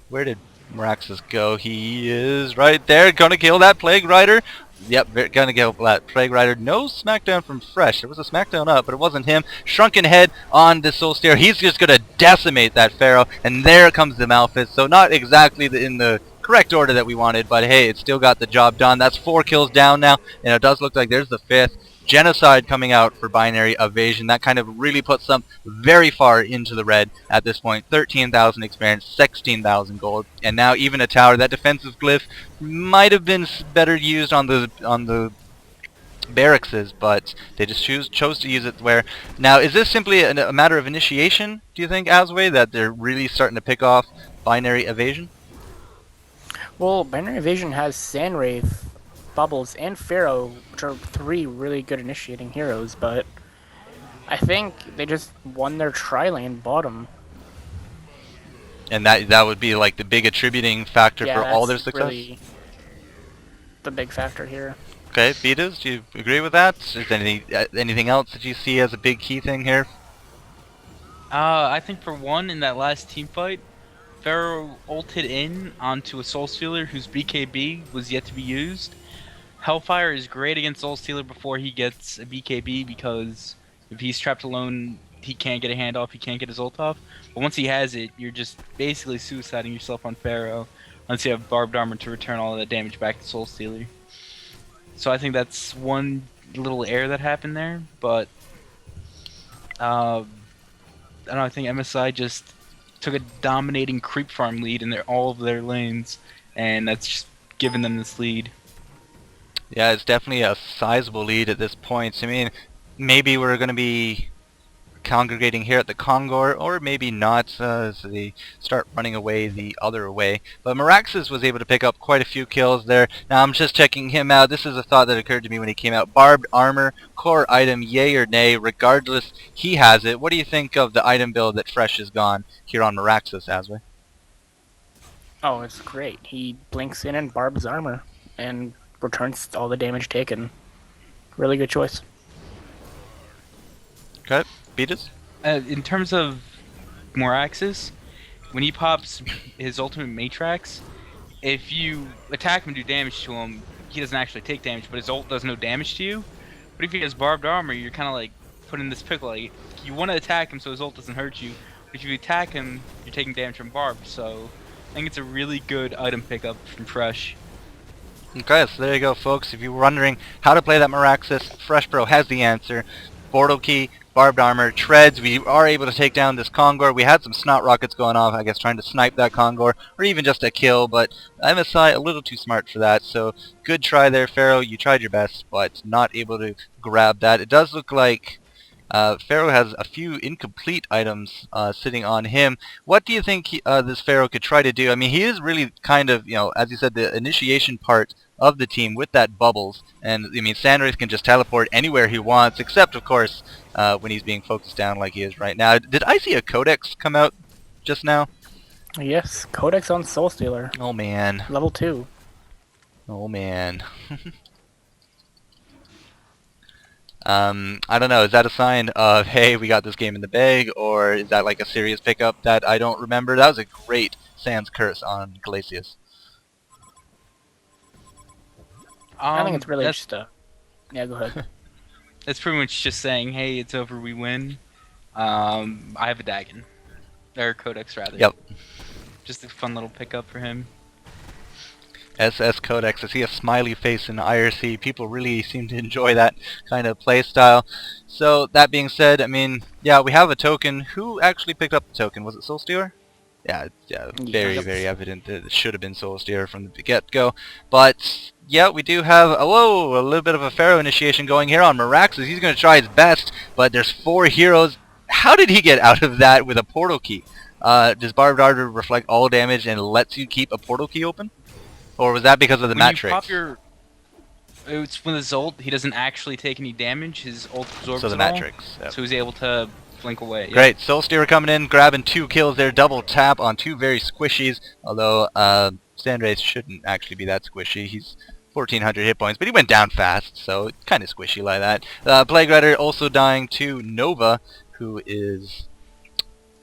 Where did Meraxis go? He is right there, gonna kill that Plague Rider. Yep, gonna kill that Plague Rider. No smackdown from Fresh. There was a smackdown up, but it wasn't him. Shrunken Head on the Soul Steer. He's just gonna decimate that Pharaoh, and there comes the Malphite. So not exactly in the correct order that we wanted, but hey, it still got the job done. That's 4 kills down now, and it does look like there's the 5th. Genocide coming out for binary evasion. That kind of really puts them very far into the red at this point. 13,000 experience, 16,000 gold, and now even a tower. That defensive glyph might have been better used on the barracks, but they just chose to use it where. Now, is this simply a matter of initiation, do you think, Asway, that they're really starting to pick off binary evasion? Well, binary evasion has Sandwraith, Bubbles, and Pharaoh, which are 3 really good initiating heroes, but I think they just won their tri-lane bottom. And that would be like the big attributing factor for all their success? Really the big factor here. Okay, BDiz, do you agree with that? Is there anything else that you see as a big key thing here? I think for one, in that last team fight, Pharaoh ulted in onto a Soul Stealer whose BKB was yet to be used. Hellfire is great against Soul Stealer before he gets a BKB, because if he's trapped alone, he can't get a handoff, he can't get his ult off. But once he has it, you're just basically suiciding yourself on Pharaoh, unless you have Barbed Armor to return all of that damage back to Soul Stealer. So I think that's one little error that happened there, but I don't know, I think MSI just took a dominating creep farm lead in all of their lanes, and that's just given them this lead. Yeah, it's definitely a sizable lead at this point. I mean, maybe we're going to be congregating here at the Kongor, or maybe not, as they start running away the other way. But Meraxis was able to pick up quite a few kills there. Now I'm just checking him out. This is a thought that occurred to me when he came out. Barbed Armor, core item, yay or nay. Regardless, he has it. What do you think of the item build that Fresh has gone here on Meraxis, Asway? Oh, it's great. He blinks in and barbs armor, and returns all the damage taken. Really good choice. Okay, BDiz? In terms of Meraxis, when he pops his ultimate Matrax, if you attack him and do damage to him, he doesn't actually take damage, but his ult does no damage to you. But if he has Barbed Armor, you're kind of like put in this pickle. Like, you want to attack him so his ult doesn't hurt you, but if you attack him, you're taking damage from Barb. So I think it's a really good item pickup from Fresh. Okay, so there you go, folks. If you were wondering how to play that Meraxis, Fresh Pro has the answer. Portal Key, Barbed Armor, Treads. We are able to take down this Kongor. We had some snot rockets going off, I guess, trying to snipe that Kongor, or even just a kill, but MSI a little too smart for that. So good try there, Pharaoh. You tried your best, but not able to grab that. It does look like Pharaoh has a few incomplete items sitting on him. What do you think this Pharaoh could try to do? I mean, he is really kind of, as you said, the initiation part of the team with that bubbles. And, I mean, Sandwraith can just teleport anywhere he wants, except, of course, when he's being focused down like he is right now. Did I see a Codex come out just now? Yes, Codex on Soul Stealer. Oh, man. Level 2. Oh, man. I don't know, is that a sign of, hey, we got this game in the bag, or is that like a serious pickup that I don't remember? That was a great Sans Curse on Glacius. I think it's really just yeah, go ahead. That's pretty much just saying, hey, it's over, we win. I have a Dagon. Or Codex, rather. Yep. Just a fun little pickup for him. SS Codex. I see a smiley face in IRC. People really seem to enjoy that kind of play style. So, that being said, I mean, yeah, we have a token. Who actually picked up the token? Was it Soul Stealer? Yeah, very evident that it should have been Soul Stealer from the get-go. But, yeah, we do have, a little bit of a Pharaoh initiation going here on Meraxis. He's going to try his best, but there's 4 heroes. How did he get out of that with a portal key? Does Barbed Armor reflect all damage and lets you keep a portal key open? Or was that because of the matrix? It's when his ult, he doesn't actually take any damage. His ult absorbs the matrix. Yep. So he's able to blink away. Yep. Great. Soul Stealer coming in, grabbing 2 kills there. Double tap on 2 very squishies. Although Sandwraith shouldn't actually be that squishy. He's 1,400 hit points, but he went down fast, so it's kind of squishy like that. Plague Rider also dying to Nova, who is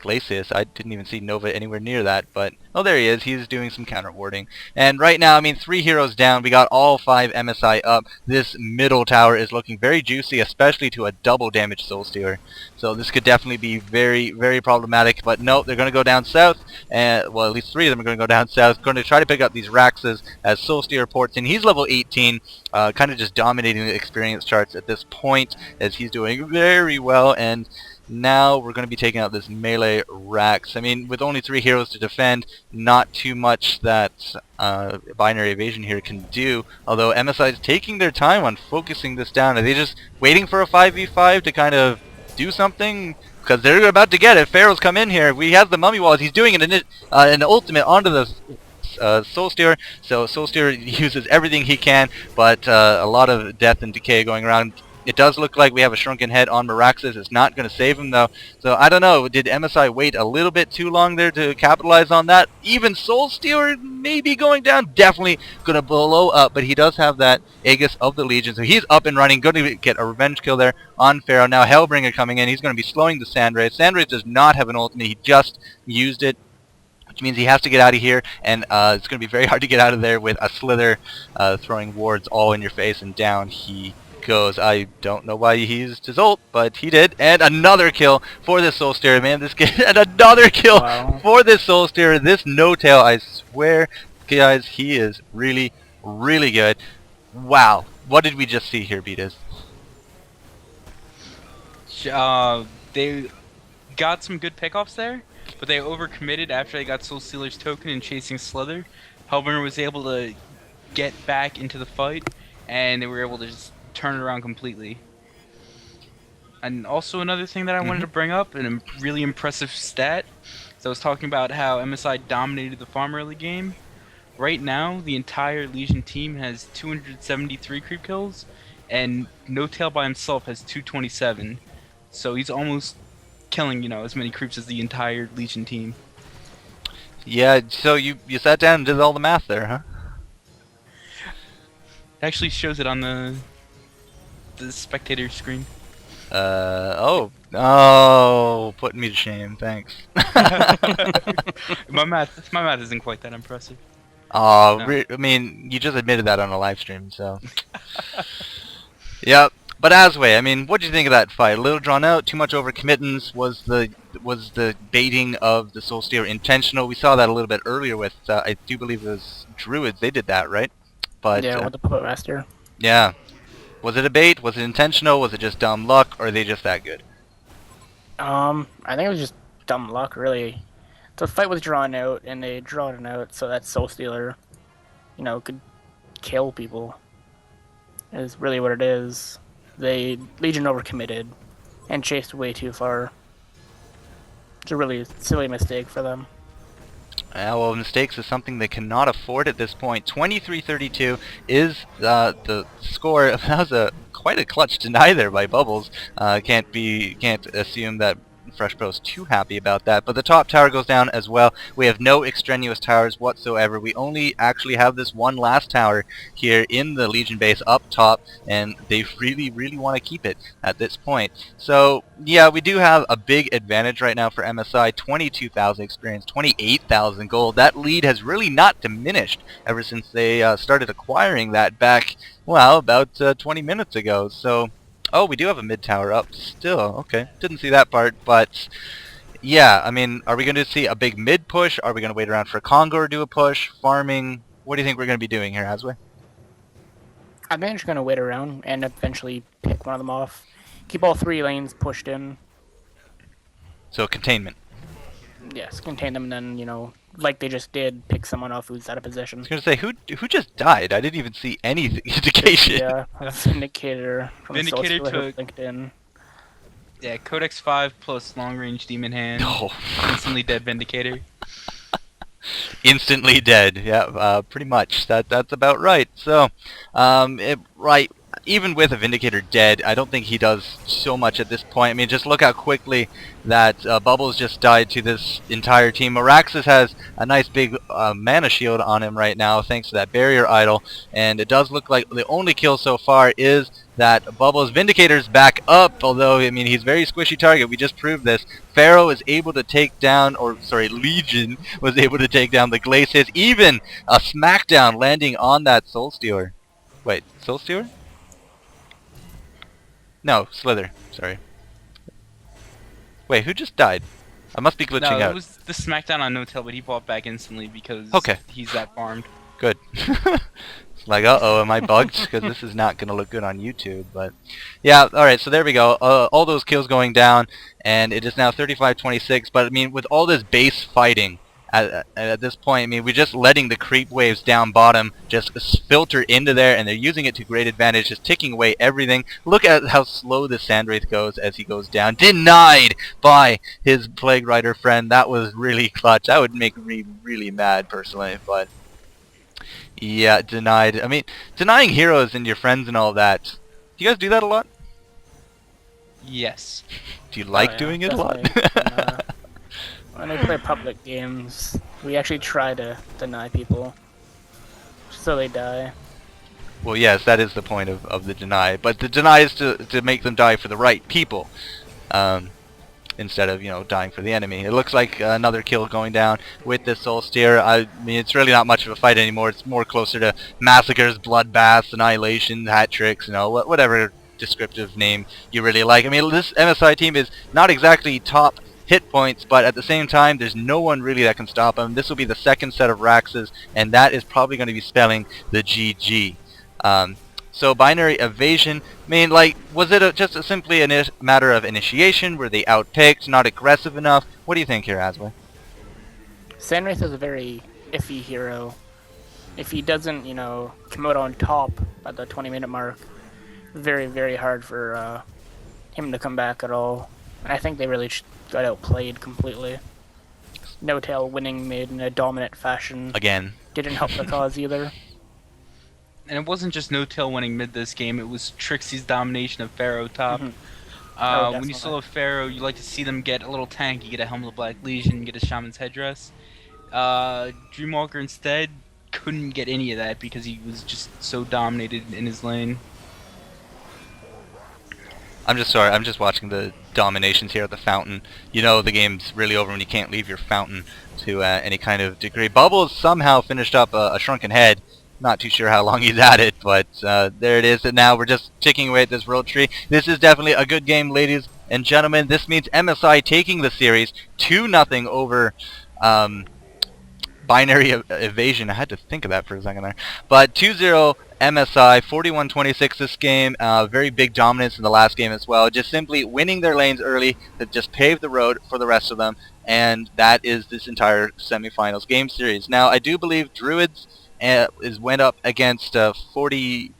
Glacius. I didn't even see Nova anywhere near that, but oh, there he is. He's doing some counter warding. And right now, I mean, 3 heroes down. We got all 5 MSI up. This middle tower is looking very juicy, especially to a double damage Soul Stealer. So this could definitely be very, very problematic. But no, they're going to go down south. And well, at least 3 of them are going to go down south. Going to try to pick up these Raxes as Soul Stealer ports in. He's level 18, kind of just dominating the experience charts at this point, as he's doing very well. And now we're going to be taking out this melee Rax. I mean, with only 3 heroes to defend, not too much that Binary Evasion here can do. Although MSI is taking their time on focusing this down. Are they just waiting for a 5v5 to kind of do something? Because they're about to get it. Pharaoh's come in here. We have the Mummy Walls. He's doing an ultimate onto the Soul Stealer. So Soul Stealer uses everything he can, but a lot of death and decay going around. It does look like we have a shrunken head on Meraxes. It's not going to save him, though. So, I don't know. Did MSI wait a little bit too long there to capitalize on that? Even Soul Stealer maybe going down. Definitely going to blow up, but he does have that Aegis of the Legion. So, he's up and running. Going to get a revenge kill there on Pharaoh. Now, Hellbringer coming in. He's going to be slowing the Sandray. Sandray does not have an ultimate. He just used it, which means he has to get out of here, and it's going to be very hard to get out of there with a Slither throwing wards all in your face, and down he goes. I don't know why he used his ult, but he did. And another kill for this Soul Stealer, man. This kid, and another kill for this Soul Stealer. This No-Tail, I swear, guys, he is really, really good. Wow. What did we just see here, BDiz? They got some good pickoffs there, but they overcommitted after they got Soul Stealer's token and chasing Slither. Hellbringer was able to get back into the fight, and they were able to just turn it around completely. And also another thing that I wanted to bring up, a really impressive stat. So I was talking about how MSI dominated the farm early game. Right now, the entire Legion team has 273 creep kills, and No-Tail by himself has 227. So he's almost killing, as many creeps as the entire Legion team. Yeah, so you sat down and did all the math there, huh? It actually shows it on the spectator screen. Oh, putting me to shame. Thanks. my math isn't quite that impressive. Oh, No. I mean, you just admitted that on a live stream, so. Yep. But Asway, I mean, what do you think of that fight? A little drawn out, too much overcommittance. Was the baiting of the Soul Stealer intentional? We saw that a little bit earlier with, I do believe it was Druids. They did that, right? But yeah, with the Puppet Master. yeah. Was it a bait? Was it intentional? Was it just dumb luck? Or are they just that good? I think it was just dumb luck, really. The fight was drawn out, and they drawn it out so that Soul Stealer, could kill people. Is really what it is. They Legion overcommitted and chased way too far. It's a really silly mistake for them. Well, mistakes is something they cannot afford at this point. 23-32 is the score. That was quite a clutch deny there by Bubbles. Can't assume that Fresh Pro's too happy about that. But the top tower goes down as well. We have no extraneous towers whatsoever. We only actually have this one last tower here in the Legion base up top, and they really, really want to keep it at this point. So, yeah, we do have a big advantage right now for MSI. 22,000 experience, 28,000 gold. That lead has really not diminished ever since they started acquiring that back, well, about 20 minutes ago. So, oh, we do have a mid tower up still. Okay, didn't see that part, but yeah, I mean, are we going to see a big mid push? Are we going to wait around for Congo to do a push? Farming? What do you think we're going to be doing here, Asway? I think they're just going to wait around and eventually pick one of them off. Keep all 3 lanes pushed in. So containment. Yes, contain them, and then, like they just did, pick someone off who's out of position. I was going to say, who just died? I didn't even see any indication. Yeah, Vindicator from Vindicator took LinkedIn. Yeah, Codex 5 plus long range demon hand. Oh. Instantly dead Vindicator. Instantly dead. Yeah, pretty much. That's about right. So, right even with a Vindicator dead, I don't think he does so much at this point. I mean, just look how quickly that Bubbles just died to this entire team. Meraxes has a nice big mana shield on him right now thanks to that barrier idol, and it does look like the only kill so far is that Bubbles. Vindicator's back up, although, I mean, he's a very squishy target. We just proved this. Pharaoh is able to take down, or sorry, Legion was able to take down the Glacius. Even a smackdown landing on that Soul Stealer. Wait, Soul Stealer? No, Slither. Sorry. Wait, who just died? I must be glitching No, out. it was the smackdown on No Tail, but he bought back instantly because Okay. he's that farmed. Good. It's like, uh-oh, am I bugged? Because this is not going to look good on YouTube. But yeah, alright, so there we go. All those kills going down, and it is now 35-26. But, I mean, with all this base fighting, at this point, I mean, we're just letting the creep waves down bottom just filter into there, and they're using it to great advantage, just taking away everything. Look at how slow the Sandwraith goes as he goes down. Denied by his Plague Rider friend. That was really clutch. That would make me really mad, personally, but yeah, denied. I mean, denying heroes and your friends and all that. Do you guys do that a lot? Yes. Do you like yeah, doing it a lot? When we play public games, we actually try to deny people so they die. Well, yes, that is the point of the deny. But the deny is to make them die for the right people. Instead of, you know, dying for the enemy. It looks like another kill going down with this Soul Steer. I mean, it's really not much of a fight anymore. It's more closer to massacres, bloodbaths, annihilation, hat tricks, you know, whatever descriptive name you really like. I mean, this MSI team is not exactly top hit points, but at the same time, there's no one really that can stop them. This will be the second set of Raxes, and that is probably going to be spelling the GG. So binary evasion, I mean, like, was it just simply a matter of initiation? Were they outpicked, not aggressive enough? What do you think here, Asway? Sandwraith is a very iffy hero. If he doesn't, you know, come out on top at the 20-minute mark, very, very hard for him to come back at all. And I think they really got outplayed completely. No Tail winning mid in a dominant fashion. Again. Didn't help the cause either. And it wasn't just No Tail winning mid this game, it was Trixie's domination of Pharaoh top. When you still have Pharaoh, you like to see them get a little tanky, get a Helmet of Black Legion, get a Shaman's Headdress. Dreamwalker instead couldn't get any of that because he was just so dominated in his lane. I'm just sorry, I'm just watching the dominations here at the fountain. You know the game's really over when you can't leave your fountain to any kind of degree. Bubbles somehow finished up a Shrunken Head. Not too sure how long he's at it, but there it is. And now we're just ticking away at this road tree. This is definitely a good game, ladies and gentlemen. This means MSI taking the series 2-0 over binary evasion. I had to think of that for a second there. But 2-0 MSI, 41-26 this game. Very big dominance in the last game as well. Just simply winning their lanes early that just paved the road for the rest of them. And that is this entire semifinals game series. Now, I do believe Druids went up against 48B,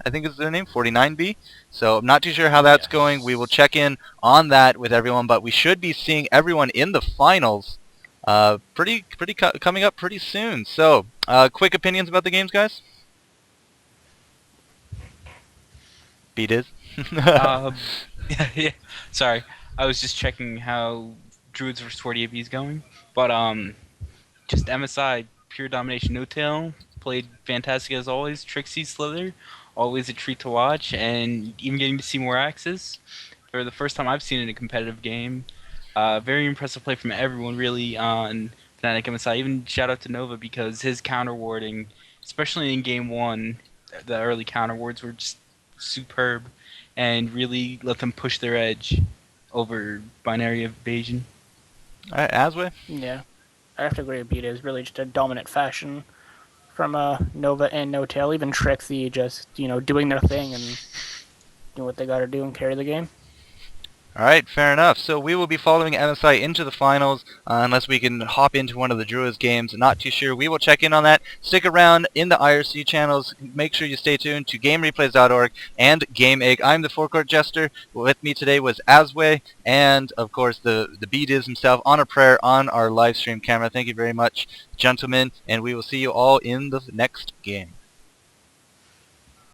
I think is their name, 49B. So I'm not too sure how that's going. We will check in on that with everyone, but we should be seeing everyone in the finals coming up pretty soon. So, quick opinions about the games, guys? BDiz? Yeah, sorry. I was just checking how Druids vs 48B is going. But, just MSI, pure domination, No Tail, played fantastic as always. Trixie, Slither, always a treat to watch, and even getting to see more axes for the first time I've seen in a competitive game. Very impressive play from everyone, really, on FnaticMSI. Even shout out to Nova because his counter warding, especially in game 1, the early counter wards were just superb and really let them push their edge over binary evasion. Alright, Asway? Yeah. I have to agree with BDiz. Really just a dominant fashion from Nova and No Tail. Even Trixie just, you know, doing their thing and doing what they gotta do and carry the game. Alright, fair enough. So we will be following MSI into the finals unless we can hop into one of the Druids games. Not too sure. We will check in on that. Stick around in the IRC channels. Make sure you stay tuned to GameReplays.org and GameEgg. I'm the Four Court Jester. With me today was Asway and, of course, the BDiz himself on a prayer on our live stream camera. Thank you very much, gentlemen, and we will see you all in the next game.